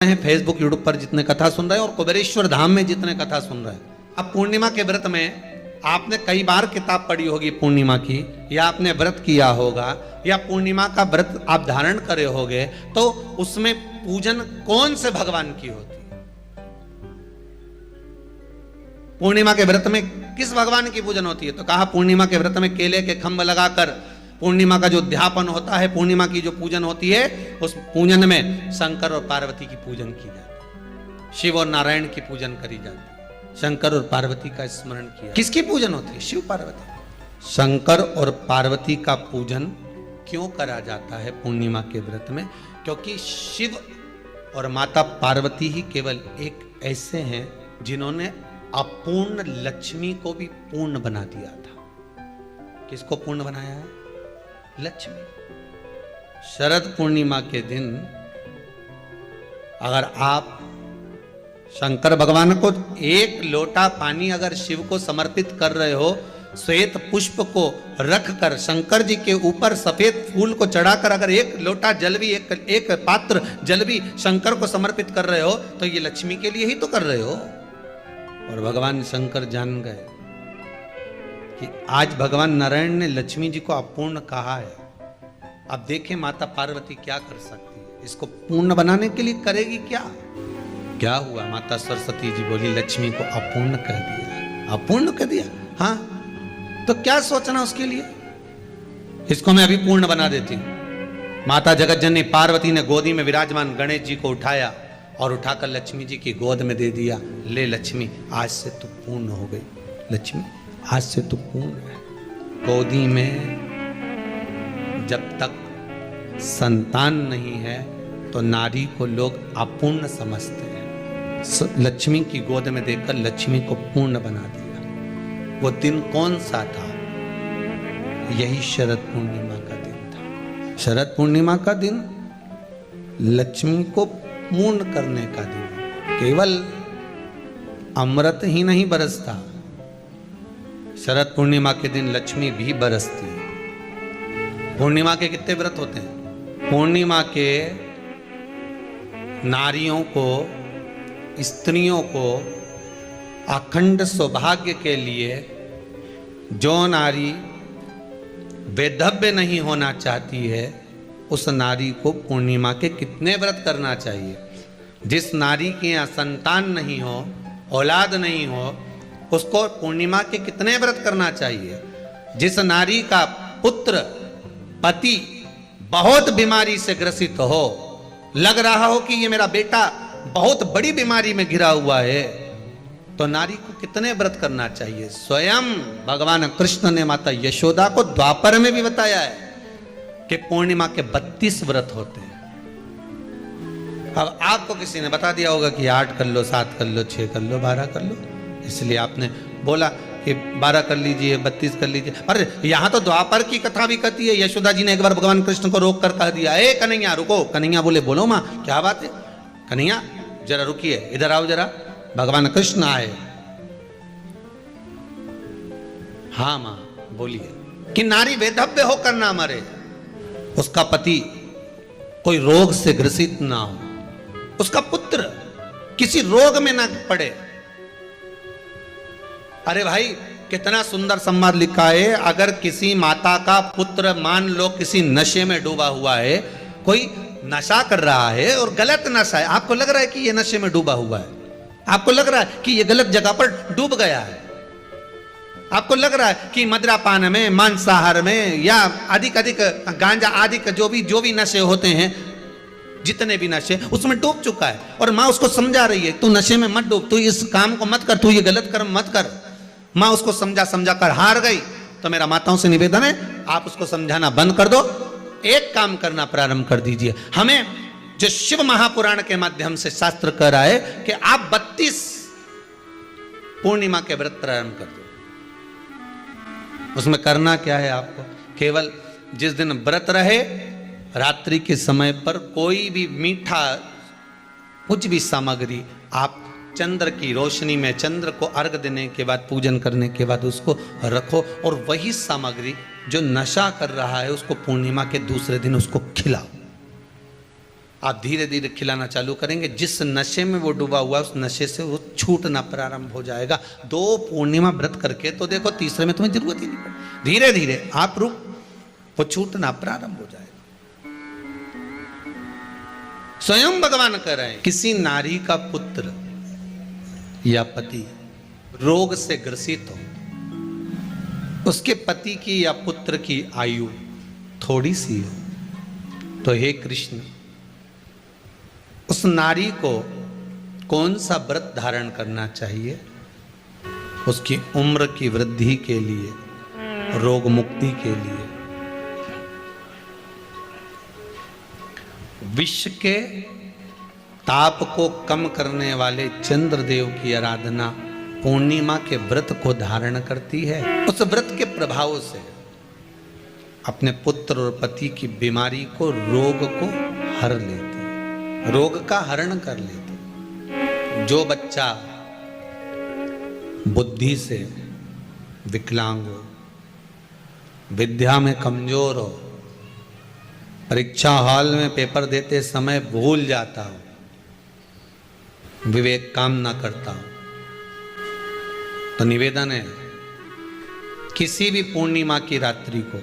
हैं Facebook YouTube पर जितने कथा सुन रहे हैं और कुबेरेश्वर धाम में जितने कथा सुन रहे हैं, अब पूर्णिमा के व्रत में आपने कई बार किताब पढ़ी होगी पूर्णिमा की, या आपने व्रत किया होगा, या पूर्णिमा का व्रत आप धारण करे होगे, तो उसमें पूजन कौन से भगवान की होती है? पूर्णिमा के व्रत में किस भगवान की पूजन होती है? तो कहा पूर्णिमा के व्रत में केले के खंभ लगाकर पूर्णिमा का जो अध्यापन होता है, पूर्णिमा की जो पूजन होती है, उस पूजन में शंकर और पार्वती की पूजन की जाती है, शिव और नारायण की पूजन करी जाती है, शंकर और पार्वती का स्मरण किया। किसकी पूजन होती है? शिव पार्वती। शंकर और पार्वती का पूजन क्यों करा जाता है पूर्णिमा के व्रत में? क्योंकि शिव और माता पार्वती ही केवल एक ऐसे हैं जिन्होंने अपूर्ण लक्ष्मी को भी पूर्ण बना दिया था। किसको पूर्ण बनाया है? लक्ष्मी। शरद पूर्णिमा के दिन अगर आप शंकर भगवान को एक लोटा पानी अगर शिव को समर्पित कर रहे हो, श्वेत पुष्प को रख कर शंकर जी के ऊपर सफेद फूल को चढ़ाकर अगर एक लोटा जल भी, एक पात्र जल भी शंकर को समर्पित कर रहे हो, तो ये लक्ष्मी के लिए ही तो कर रहे हो। और भगवान शंकर जान गए कि आज भगवान नारायण ने लक्ष्मी जी को अपूर्ण कहा है। अब देखें माता पार्वती क्या कर सकती है, इसको पूर्ण बनाने के लिए करेगी क्या? क्या हुआ? माता सरस्वती जी बोली लक्ष्मी को अपूर्ण कह दिया। अपूर्ण कह दिया? हाँ, तो क्या सोचना उसके लिए, इसको मैं अभी पूर्ण बना देती हूं। माता जगत जननी पार्वती ने गोदी में विराजमान गणेश जी को उठाया और उठाकर लक्ष्मी जी की गोद में दे दिया। ले लक्ष्मी, आज से तू पूर्ण हो गई। लक्ष्मी, आज से तू पूर्ण है। गोदी में जब तक संतान नहीं है तो नारी को लोग अपूर्ण समझते हैं। लक्ष्मी की गोद में देकर लक्ष्मी को पूर्ण बना दिया। वो दिन कौन सा था? यही शरद पूर्णिमा का दिन था। शरद पूर्णिमा का दिन लक्ष्मी को पूर्ण करने का दिन। केवल अमृत ही नहीं बरसता, शरद पूर्णिमा के दिन लक्ष्मी भी बरसती है। पूर्णिमा के कितने व्रत होते हैं? पूर्णिमा के नारियों को, स्त्रियों को अखंड सौभाग्य के लिए, जो नारी वैधव्य नहीं होना चाहती है, उस नारी को पूर्णिमा के कितने व्रत करना चाहिए? जिस नारी के यहाँ संतान नहीं हो, औलाद नहीं हो, उसको पूर्णिमा के कितने व्रत करना चाहिए? जिस नारी का पुत्र, पति बहुत बीमारी से ग्रसित हो, लग रहा हो कि ये मेरा बेटा बहुत बड़ी बीमारी में घिरा हुआ है, तो नारी को कितने व्रत करना चाहिए? स्वयं भगवान कृष्ण ने माता यशोदा को द्वापर में भी बताया है कि पूर्णिमा के 32 व्रत होते हैं। अब आपको किसी ने बता दिया होगा कि 8 कर लो, 7 कर लो, 6 कर लो, 12 कर लो, इसलिए आपने बोला कि 12 कर लीजिए, 32 कर लीजिए। अरे यहाँ तो द्वापर की कथा भी कहती है। यशोदा जी ने एक बार भगवान कृष्ण को रोक कर कह दिया, ए कन्हैया रुको। कन्हैया बोले, बोलो माँ, क्या बात है? कन्हैया जरा रुकिए, इधर आओ जरा। भगवान कृष्ण आए। हाँ माँ बोलिए। कि नारी वैधव्य होकर ना मरे, उसका पति कोई रोग से ग्रसित ना हो, उसका पुत्र किसी रोग में ना पड़े। अरे भाई कितना सुंदर संवाद लिखा है। अगर किसी माता का पुत्र मान लो किसी नशे में डूबा हुआ है, कोई नशा कर रहा है और गलत नशा है, आपको लग रहा है कि ये नशे में डूबा हुआ है, आपको लग रहा है कि ये गलत जगह पर डूब गया है, आपको लग रहा है कि मदिरापान में, मांसाहार में, या अधिक गांजा आदि जो भी नशे होते हैं, जितने भी नशे, उसमें डूब चुका है। और माँ उसको समझा रही है, तू नशे में मत डूब, तू इस काम को मत कर, तू ये गलत कर्म मत कर। माँ उसको समझा कर हार गई। तो मेरा माताओं से निवेदन है, आप उसको समझाना बंद कर दो, एक काम करना प्रारंभ कर दीजिए। हमें जो शिव महापुराण के माध्यम से शास्त्र कह रहा है कि आप 32 पूर्णिमा के व्रत प्रारंभ कर दो। उसमें करना क्या है आपको? केवल जिस दिन व्रत रहे, रात्रि के समय पर कोई भी मीठा, कुछ भी सामग्री आप चंद्र की रोशनी में, चंद्र को अर्घ देने के बाद, पूजन करने के बाद उसको रखो, और वही सामग्री जो नशा कर रहा है उसको पूर्णिमा के दूसरे दिन उसको खिलाओ। आप धीरे धीरे खिलाना चालू करेंगे, जिस नशे में वो डूबा हुआ उस नशे से वो छूटना प्रारंभ हो जाएगा। 2 पूर्णिमा व्रत करके तो देखो, तीसरे में तुम्हें जरूरत ही नहीं पड़े, धीरे धीरे आप रूप वो छूटना प्रारंभ हो जाएगा। स्वयं भगवान कह रहे हैं, किसी नारी का पुत्र या पति रोग से ग्रसित हो, उसके पति की या पुत्र की आयु थोड़ी सी हो, तो हे कृष्ण, उस नारी को कौन सा व्रत धारण करना चाहिए? उसकी उम्र की वृद्धि के लिए, रोग मुक्ति के लिए। विश्व के ताप को कम करने वाले चंद्रदेव की आराधना पूर्णिमा के व्रत को धारण करती है। उस व्रत के प्रभाव से अपने पुत्र और पति की बीमारी को, रोग को हर लेती, रोग का हरण कर लेती। जो बच्चा बुद्धि से विकलांग हो, विद्या में कमजोर हो, परीक्षा हॉल में पेपर देते समय भूल जाता हो, विवेक काम ना करता हो, तो निवेदन है, किसी भी पूर्णिमा की रात्रि को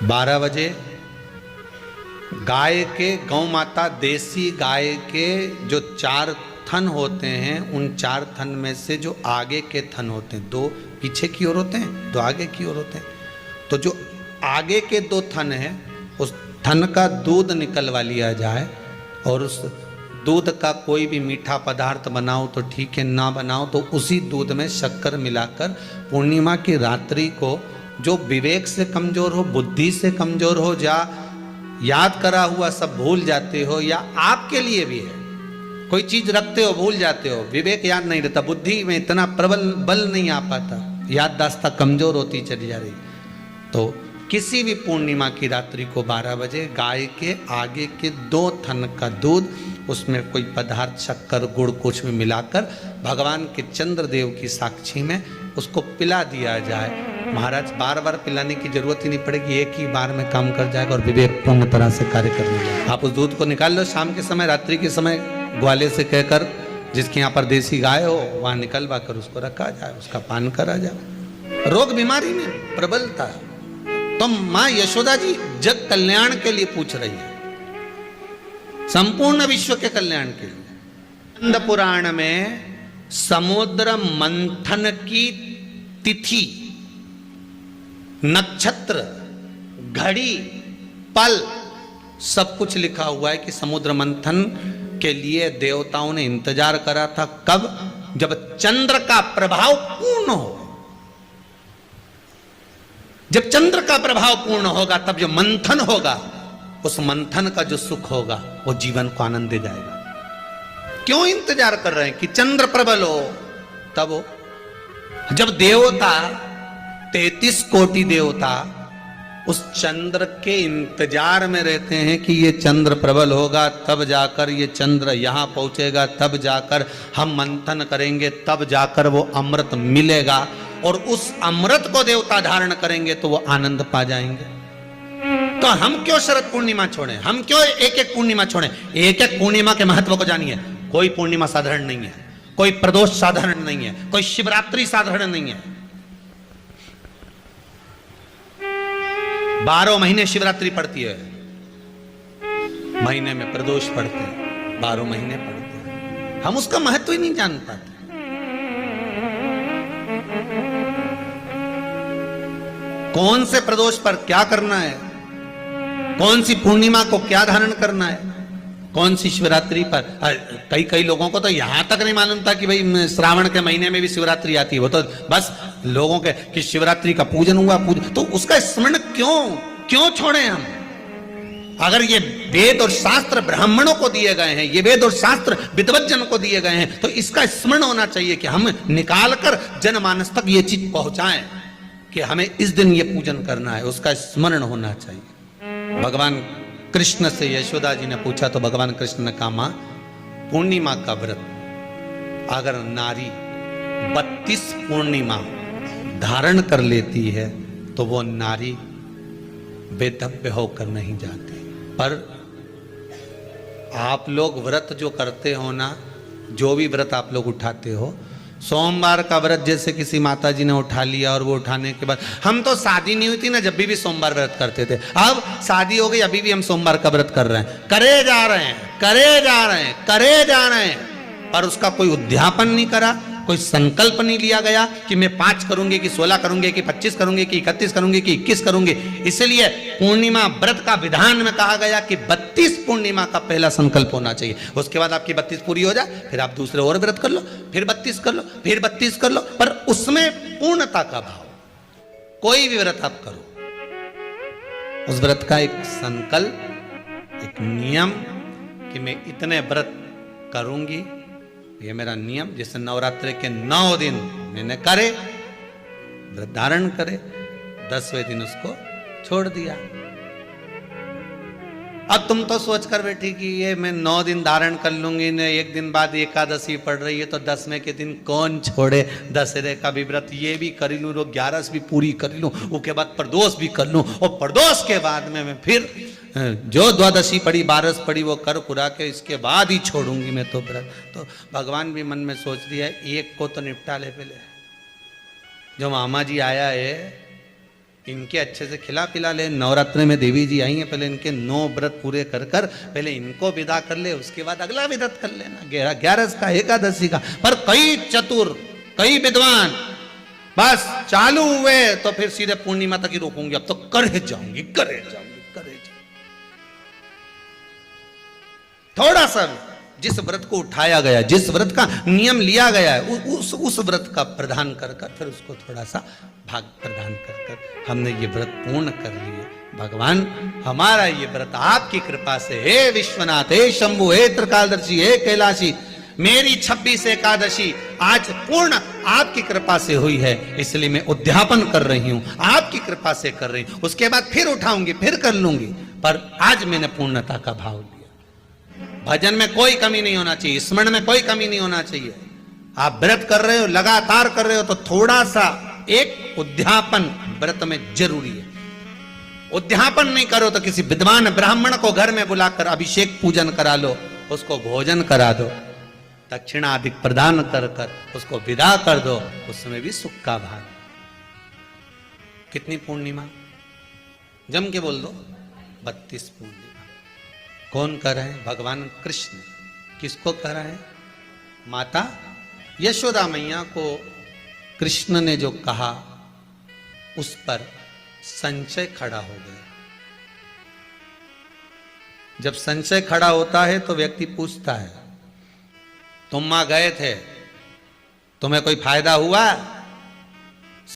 12 बजे गाय के, गौ माता देसी गाय के जो 4 थन होते हैं, उन 4 थन में से जो आगे के थन होते हैं, 2 पीछे की ओर होते हैं, 2 आगे की ओर होते हैं, तो जो आगे के 2 थन हैं उस थन का दूध निकलवा लिया जाए, और उस दूध का कोई भी मीठा पदार्थ बनाओ तो ठीक है, ना बनाओ तो उसी दूध में शक्कर मिलाकर पूर्णिमा की रात्रि को, जो विवेक से कमजोर हो, बुद्धि से कमजोर हो, या याद करा हुआ सब भूल जाते हो, या आपके लिए भी है, कोई चीज रखते हो भूल जाते हो, विवेक याद नहीं रहता, बुद्धि में इतना प्रबल बल नहीं आ पाता, याददाश्त कमजोर होती चली जा रही, तो किसी भी पूर्णिमा की रात्रि को 12 बजे गाय के आगे के 2 थन का दूध, उसमें कोई पदार्थ, शक्कर, गुड़ कुछ भी मिलाकर भगवान के चंद्रदेव की साक्षी में उसको पिला दिया जाए। महाराज, बार बार पिलाने की जरूरत ही नहीं पड़ेगी, एक ही बार में काम कर जाएगा और विवेकपूर्ण तरह से कार्य करने लगेगा। आप उस दूध को निकाल लो, शाम के समय, रात्रि के समय ग्वाले से कहकर, जिसके यहाँ पर देसी गाय हो, वहां निकलवा कर उसको रखा जाए, उसका पान करा जाए। रोग बीमारी में प्रबलता, तो मां यशोदा जी जग कल्याण के लिए पूछ रही है, संपूर्ण विश्व के कल्याण के लिए। स्कंद पुराण में समुद्र मंथन की तिथि, नक्षत्र, घड़ी, पल सब कुछ लिखा हुआ है कि समुद्र मंथन के लिए देवताओं ने इंतजार करा था। कब? जब चंद्र का प्रभाव पूर्ण हो। जब चंद्र का प्रभाव पूर्ण होगा तब जो मंथन होगा, उस मंथन का जो सुख होगा वो जीवन को आनंद दे जाएगा। क्यों इंतजार कर रहे हैं कि चंद्र प्रबल हो? तब हो जब देवता 33 कोटि देवता उस चंद्र के इंतजार में रहते हैं कि ये चंद्र प्रबल होगा, तब जाकर ये चंद्र यहां पहुंचेगा, तब जाकर हम मंथन करेंगे, तब जाकर वो अमृत मिलेगा, और उस अमृत को देवता धारण करेंगे तो वो आनंद पा जाएंगे। तो हम क्यों शरद पूर्णिमा छोड़ें? हम क्यों एक एक पूर्णिमा छोड़ें? एक एक पूर्णिमा के महत्व को जानिए। कोई पूर्णिमा साधारण नहीं है, कोई प्रदोष साधारण नहीं है, कोई शिवरात्रि साधारण नहीं है। 12 महीने शिवरात्रि पड़ती है, महीने में प्रदोष पड़ते हैं, 12 महीने पड़ते हैं। हम उसका महत्व ही नहीं जान पाते। कौन से प्रदोष पर क्या करना है, कौन सी पूर्णिमा को क्या धारण करना है, कौन सी शिवरात्रि पर। कई लोगों को तो यहां तक नहीं मालूम था कि भाई श्रावण के महीने में भी शिवरात्रि आती है। वो तो बस लोगों के कि शिवरात्रि का पूजन हुआ, तो उसका स्मरण क्यों छोड़े हम? अगर ये वेद और शास्त्र ब्राह्मणों को दिए गए हैं, ये वेद और शास्त्र विद्वज्जन को दिए गए हैं, तो इसका स्मरण होना चाहिए कि हम निकालकर जनमानस तक ये चीज पहुंचाएं कि हमें इस दिन ये पूजन करना है, उसका स्मरण होना चाहिए। भगवान कृष्ण से यशोदा जी ने पूछा तो भगवान कृष्ण ने कहा, मां, पूर्णिमा का व्रत अगर नारी 32 पूर्णिमा धारण कर लेती है तो वो नारी बेधव्य होकर नहीं जाती। पर आप लोग व्रत जो करते हो ना, जो भी व्रत आप लोग उठाते हो, सोमवार का व्रत जैसे किसी माता जी ने उठा लिया और वो उठाने के बाद, हम तो शादी नहीं हुई थी ना जब भी सोमवार व्रत करते थे, अब शादी हो गई अभी भी हम सोमवार का व्रत कर रहे हैं, करे जा रहे हैं, करे जा रहे हैं, करे जा रहे हैं, पर उसका कोई उद्यापन नहीं करा, कोई संकल्प नहीं लिया गया कि मैं 5 करूंगी कि 16 करूंगी कि 25 करूंगी कि 31 करूंगी कि 21 करूंगी। इसलिए पूर्णिमा व्रत का विधान में कहा गया कि 32 पूर्णिमा का पहला संकल्प होना चाहिए, उसके बाद आपकी 32 पूरी हो जाए फिर आप दूसरे और व्रत कर लो, फिर 32 कर लो, फिर 32 कर लो, पर उसमें पूर्णता का भाव। कोई भी व्रत आप करो, उस व्रत का एक संकल्प, एक नियम कि मैं इतने व्रत करूंगी, ये मेरा नियम। जैसे नवरात्रि के 9 दिन मैंने करे, व्रत धारण करे, 10वें दिन उसको छोड़ दिया। अब तुम तो सोच कर बैठी कि ये मैं 9 दिन धारण कर लूंगी न, एक दिन बाद एकादशी पड़ रही है तो 10वें के दिन कौन छोड़े, दशहरे का भी व्रत ये भी कर लूँ, 11 भी पूरी कर लूँ, उसके बाद प्रदोष भी कर लूँ, और प्रदोष के बाद में मैं फिर जो द्वादशी पड़ी 12 पड़ी वो कर कुरा के इसके बाद ही छोड़ूंगी मैं तो व्रत। तो भगवान भी मन में सोच रही है एक को तो निपटा ले पहले, जो मामा जी आया है इनके अच्छे से खिला पिला ले, नवरात्रि में देवी जी आई हैं, पहले इनके 9 व्रत पूरे कर कर पहले इनको विदा कर ले, उसके बाद अगला व्रत कर लेना 11 का, एकादशी का। पर कई चतुर, कई विद्वान बस चालू हुए तो फिर सीधे पूर्णिमा तक ही रोकूंगी, अब तो करे जाऊंगी, करे जाऊंगी, करे जाऊंगी। थोड़ा सा जिस व्रत को उठाया गया, जिस व्रत का नियम लिया गया है, उस व्रत का प्रदान कर कर फिर उसको थोड़ा सा भाग प्रदान कर कर हमने ये व्रत पूर्ण कर लिए। भगवान हमारा ये व्रत आपकी कृपा से, हे विश्वनाथ, हे शंभु, हे त्रिकालदर्शी, हे कैलाशी, मेरी 26 एकादशी आज पूर्ण आपकी कृपा से हुई है, इसलिए मैं उद्यापन कर रही हूं, आपकी कृपा से कर रही हूं, उसके बाद फिर उठाऊंगी, फिर कर लूंगी, पर आज मैंने पूर्णता का भाव लिया। भजन में कोई कमी नहीं होना चाहिए, स्मरण में कोई कमी नहीं होना चाहिए। आप व्रत कर रहे हो, लगातार कर रहे हो, तो थोड़ा सा एक उद्यापन व्रत में जरूरी है। उद्यापन नहीं करो तो किसी विद्वान ब्राह्मण को घर में बुलाकर अभिषेक पूजन करा लो, उसको भोजन करा दो, दक्षिणा आदि प्रदान कर कर उसको विदा कर दो, उसमें भी सुख का भाग। कितनी पूर्णिमा जम के बोल दो, 32 पूर्णिमा। कौन कर रहे हैं? भगवान कृष्ण। किसको कर रहे हैं? माता यशोदा मैया को कृष्ण ने जो कहा उस पर संशय खड़ा हो गया। जब संशय खड़ा होता है तो व्यक्ति पूछता है, तुम वहां गए थे, तुम्हें कोई फायदा हुआ?